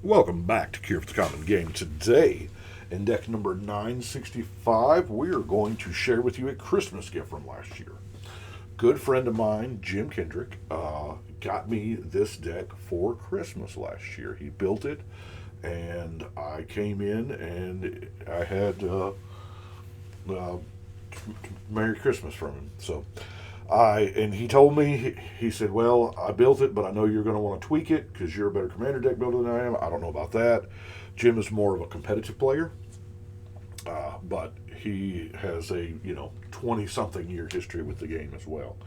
Welcome back to Cure for the Common Game. Today, in deck number 965, we are going to share with you a Christmas gift from last year. Good friend of mine, Jim Kendrick, got me this deck for Christmas last year. He built it, and I came in and I had Merry Christmas from him. And he told me, he said, well, I built it, but I know you're going to want to tweak it because you're a better commander deck builder than I am. I don't know about that. Jim is more of a competitive player, but he has a 20-something year history with the game as well.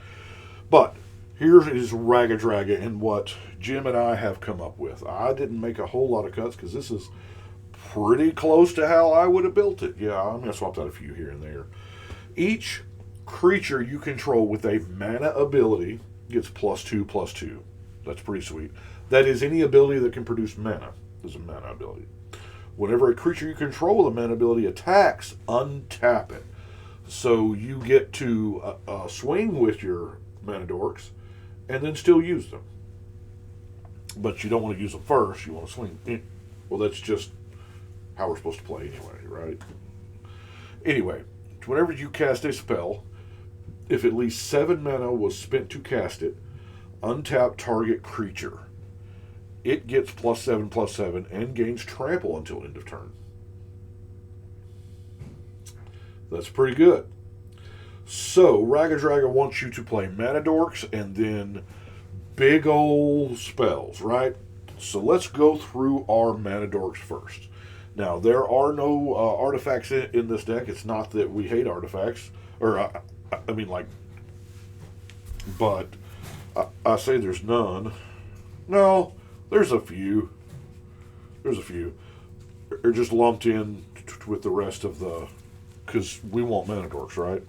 But here is Raggadraffa and what Jim and I have come up with. I didn't make a whole lot of cuts because this is pretty close to how I would have built it. Yeah, I'm going to swap out a few here and there. Each creature you control with a mana ability gets +2/+2. That's pretty sweet. That is any ability that can produce mana is a mana ability. Whenever a creature you control with a mana ability attacks, untap it. So you get to swing with your mana dorks and then still use them. But you don't want to use them first. You want to swing. Well, that's just how we're supposed to play anyway, right? Anyway, whenever you cast a spell, if at least 7 mana was spent to cast it, untap target creature. It gets +7/+7 and gains trample until end of turn. That's pretty good. So, Raggadraffa wants you to play mana dorks and then big old spells, right? So let's go through our mana dorks first. Now, there are no artifacts in this deck. It's not that we hate artifacts, or but I say there's none. No, there's a few. They're just lumped in with the rest of the, because we want mana dorks, right?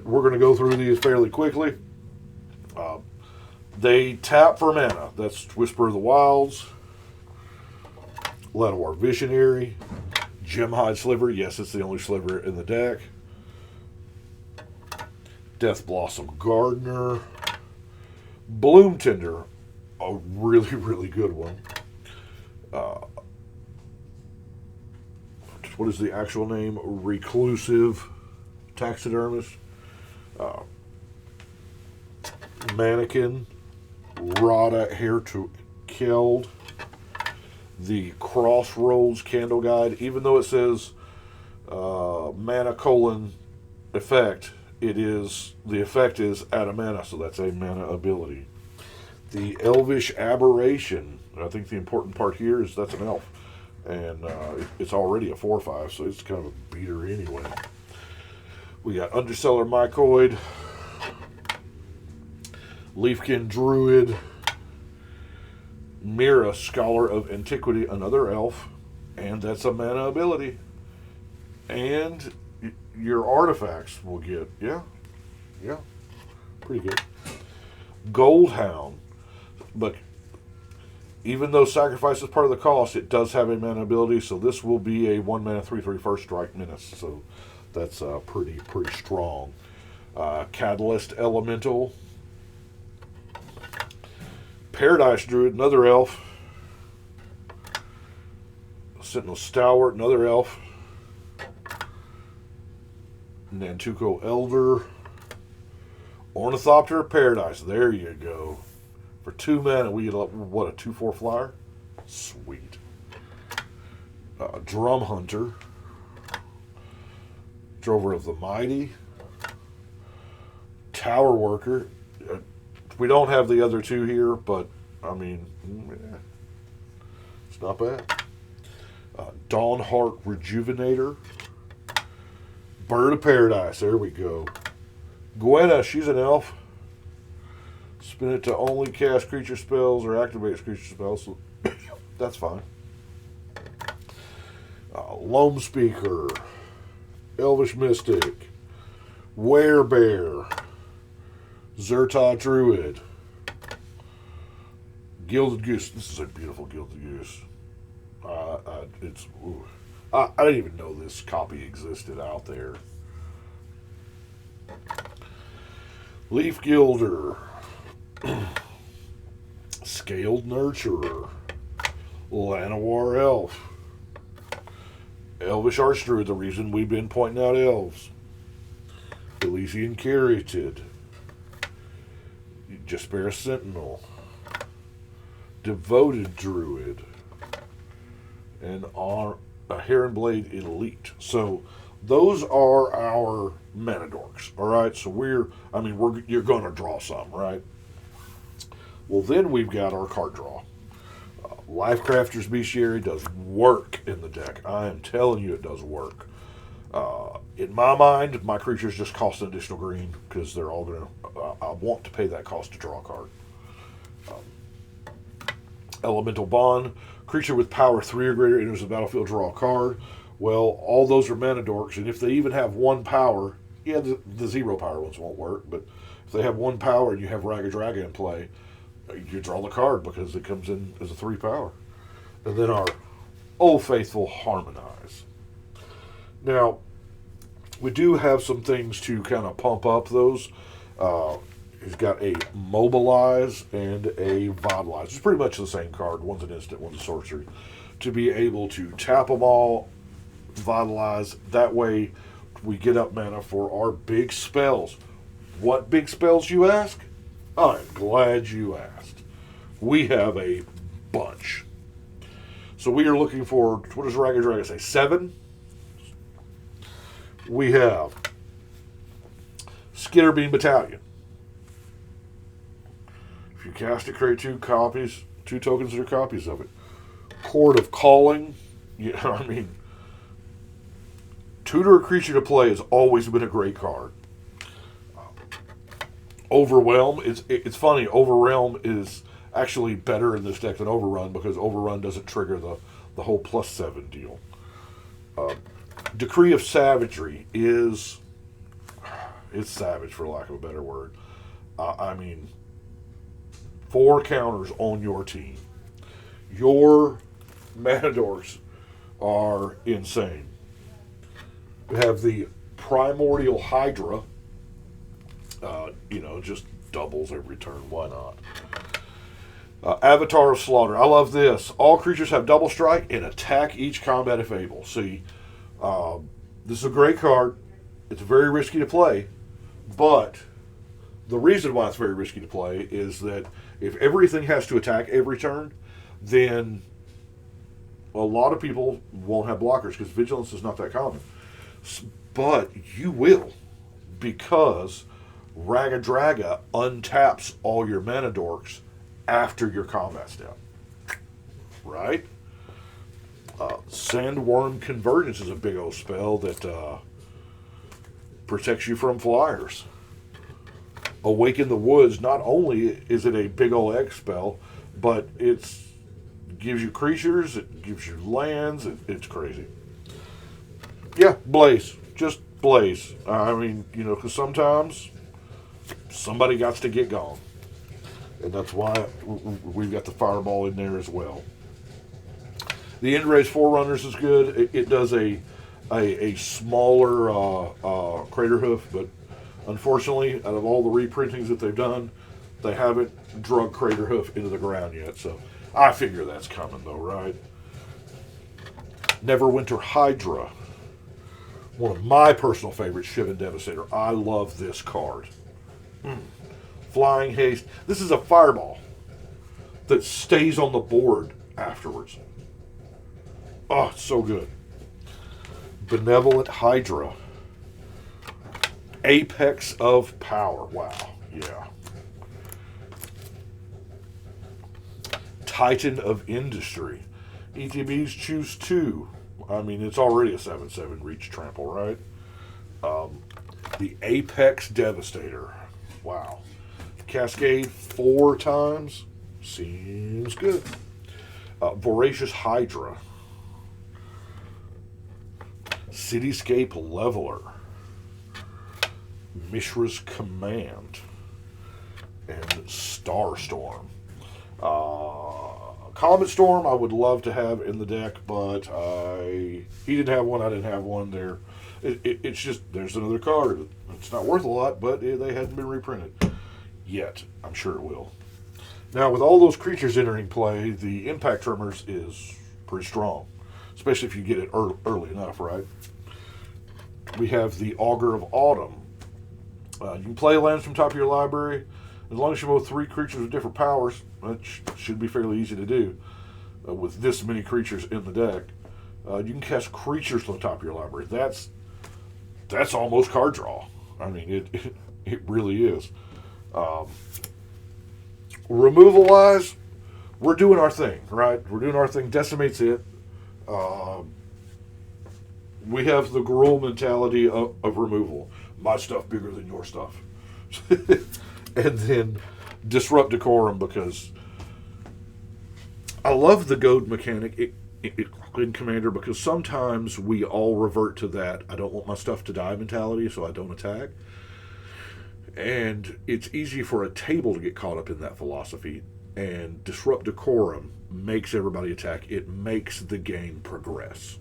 We're going to go through these fairly quickly. They tap for mana. That's Whisper of the Wilds, Latawar Visionary, Gemhide Sliver. Yes, it's the only sliver in the deck. Death Blossom Gardener, Bloom Tender, a really, really good one. What is the actual name? Reclusive Taxidermist. Mannequin, Rada Hair to Killed, the Crossroads Candle Guide. Even though it says mana : effect, the effect is add a mana, so that's a mana ability. The Elvish Aberration. I think the important part here is that's an elf, and it's already a 4/5, so it's kind of a beater anyway. We got Underseller Mycoid, Leafkin Druid, Mira Scholar of Antiquity, another elf, and that's a mana ability. And your artifacts will get, pretty good. Goldhound, but even though sacrifice is part of the cost, it does have a mana ability, so this will be a 1 mana 3/3 first strike menace, so that's pretty strong. Catalyst Elemental, Paradise Druid, another elf. Sentinel Stalwart, another elf. Nantuko Elder, Ornithopter of Paradise. There you go. For 2 mana, we get a 2/4 flyer? Sweet. Drum Hunter, Drover of the Mighty, Tower Worker. We don't have the other two here, but it's not bad. Dawnheart Rejuvenator, Bird of Paradise. There we go. Gwenna, she's an elf. Spin it to only cast creature spells or activate creature spells. So that's fine. Loam Speaker, Elvish Mystic, Werebear, Zerta Druid, Gilded Goose. This is a beautiful Gilded Goose. I didn't even know this copy existed out there. Leaf Gilder, Scaled Nurturer, Llanowar Elf. Elvish Archdruid, the reason we've been pointing out elves. Elysian Caryatid. Jaspera Sentinel. Devoted Druid. And a Heronblade Elite. So those are our mana dorks. Alright, so you're going to draw some, right? Well, then we've got our card draw. Lifecrafter's Bestiary does work in the deck. I am telling you, it does work. In my mind, my creatures just cost an additional green because they're all going to. I want to pay that cost to draw a card. Elemental Bond, creature with power 3 or greater enters the battlefield, draw a card. Well, all those are mana dorks, and if they even have 1 power, yeah, the 0 power ones won't work, but if they have 1 power and you have Raggadraffa in play, you draw the card because it comes in as a 3 power. And then our Old Faithful Harmonize. Now, we do have some things to kind of pump up those. He's got a Mobilize and a Vitalize. It's pretty much the same card. One's an instant, one's a sorcery. To be able to tap them all, Vitalize. That way, we get up mana for our big spells. What big spells, you ask? I'm glad you asked. We have a bunch. So we are looking for, what does Raggadraffa say, 7? We have Skitterbean Battalion. If you cast it, create 2 tokens that are copies of it. Chord of Calling. Tutor a creature to play has always been a great card. Overwhelm, it's funny, Overwhelm is actually better in this deck than Overrun because Overrun doesn't trigger the whole +7 deal. Decree of Savagery it's savage for lack of a better word. 4 counters on your team. Your mana dorks are insane. We have the Primordial Hydra. Just doubles every turn. Why not? Avatar of Slaughter. I love this. All creatures have double strike and attack each combat if able. See, this is a great card. It's very risky to play, but the reason why it's very risky to play is that if everything has to attack every turn, then a lot of people won't have blockers because vigilance is not that common. But you will, because Raggadraffa untaps all your mana dorks after your combat step. Right? Sandworm Convergence is a big old spell that protects you from flyers. Awaken the Woods, not only is it a big old X spell, but it gives you creatures, it gives you lands, it's crazy. Yeah, Blaze. Just Blaze. Because sometimes somebody got to get gone. And that's why we've got the Fireball in there as well. The Endrace Forerunners is good. It does a smaller Crater Hoof, but unfortunately, out of all the reprintings that they've done, they haven't drug Crater Hoof into the ground yet. So I figure that's coming, though, right? Neverwinter Hydra. One of my personal favorites, Shivan Devastator. I love this card. Flying Haste. This is a fireball that stays on the board afterwards. Oh, it's so good. Benevolent Hydra. Apex of Power. Wow. Yeah. Titan of Industry. ETBs choose 2. It's already a 7/7 reach trample, right? The Apex Devastator. Wow. Cascade 4 times. Seems good. Voracious Hydra. Cityscape Leveler. Mishra's Command. And Starstorm. Comet Storm I would love to have in the deck, but he didn't have one, I didn't have one there. It's just, there's another card. It's not worth a lot, but they hadn't been reprinted yet. I'm sure it will. Now, with all those creatures entering play, the impact tremors is pretty strong, especially if you get it early enough, right? We have the Augur of Autumn. You can play lands from top of your library. As long as you have 3 creatures with different powers, that should be fairly easy to do with this many creatures in the deck. You can cast creatures from the top of your library. That's almost card draw. I mean, it really is. Removal wise, we're doing our thing, right? We're doing our thing. Decimate's it. We have the Gruul mentality of removal. My stuff bigger than your stuff. And then disrupt decorum, because I love the goad mechanic in Commander, because sometimes we all revert to that I don't want my stuff to die mentality, so I don't attack. And it's easy for a table to get caught up in that philosophy, and disrupt decorum makes everybody attack. It makes the game progress.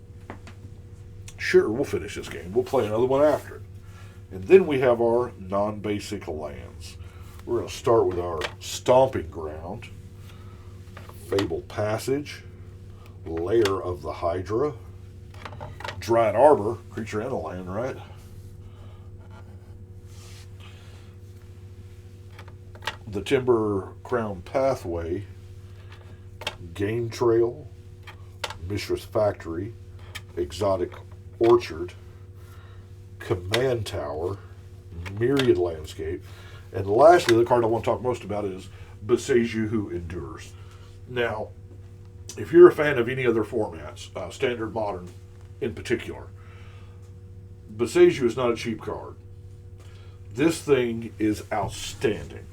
Sure, we'll finish this game. We'll play another one after it. And then we have our non-basic lands. We're going to start with our Stomping Ground, Fabled Passage, Lair of the Hydra, Dryad Arbor, creature and a land, right? The Timber Crown Pathway, Game Trail, Mishra's Factory, Exotic Orchard, Command Tower, Myriad Landscape, and lastly, the card I want to talk most about is Boseiju Who Endures. Now, if you're a fan of any other formats, Standard, Modern in particular, Boseiju is not a cheap card. This thing is outstanding.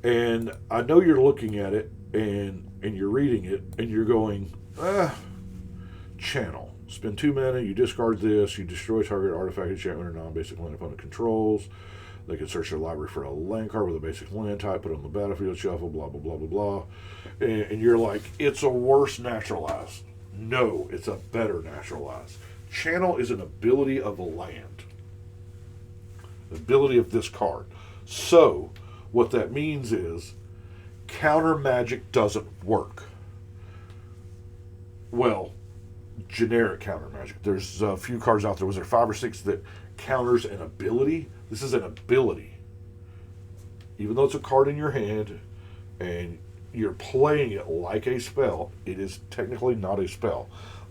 And I know you're looking at it and you're reading it and you're going, channel. Spend 2 mana, you discard this, you destroy target artifact, enchantment, or non-basic land opponent controls. They can search their library for a land card with a basic land type, put it on the battlefield, shuffle, blah, blah, blah, blah, blah. And you're like, it's a worse naturalize. No, it's a better naturalize. Channel is an ability of a land. The ability of this card. So, what that means is, counter magic doesn't work. Well, generic counter magic. There's a few cards out there. Was there 5 or 6 that counters an ability? This is an ability. Even though it's a card in your hand and you're playing it like a spell, it is technically not a spell.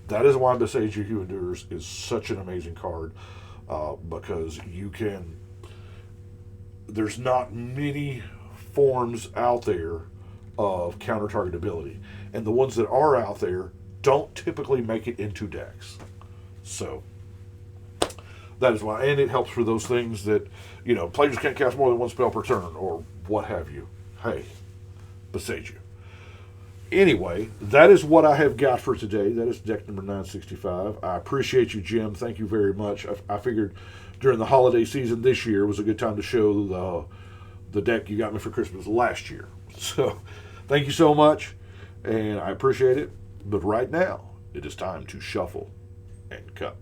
That is why Boseiju Who Endures is such an amazing card, because you can... There's not many forms out there of counter target ability. And the ones that are out there don't typically make it into decks. So, that is why. And it helps for those things that, players can't cast more than 1 spell per turn, or what have you. Hey, Boseiju. Anyway, that is what I have got for today. That is deck number 965. I appreciate you, Jim. Thank you very much. I figured during the holiday season this year was a good time to show the deck you got me for Christmas last year. So, thank you so much, and I appreciate it. But right now, it is time to shuffle and cut.